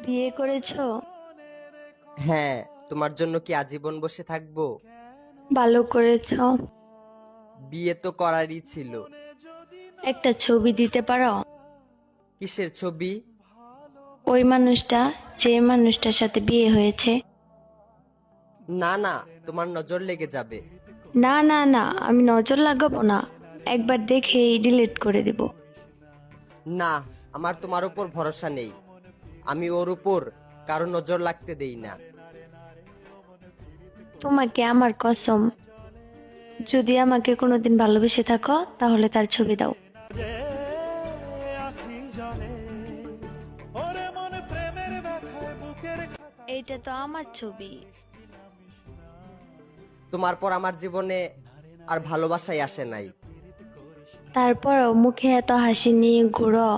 বিয়ে করেছো? হ্যাঁ, তোমার জন্য কি আজীবন বসে থাকবো? ভালো করেছো। বিয়ে তো করারই ছিল। একটা ছবি দিতে পারো? কিসের ছবি? ওই মানুষটা, যে মানুষটার সাথে বিয়ে হয়েছে। না না, তোমার নজর লেগে যাবে। না না না, আমি নজর লাগাবো না, একবার দেখেই ডিলিট করে দিব। না, আমার তোমার উপর ভরসা নেই। আমি ওর উপর কারো নজর লাগতে দেই না। তোমাকে আমার কসম, যদি আমাকে কোনোদিন ভালোবেসে থাকো তাহলে তার ছবি দাও। এইটা তো আমার ছবি। তোমার পর আমার জীবনে আর ভালোবাসাই আসে নাই। তারপরও মুখে এত হাসি নিয়ে ঘুরো।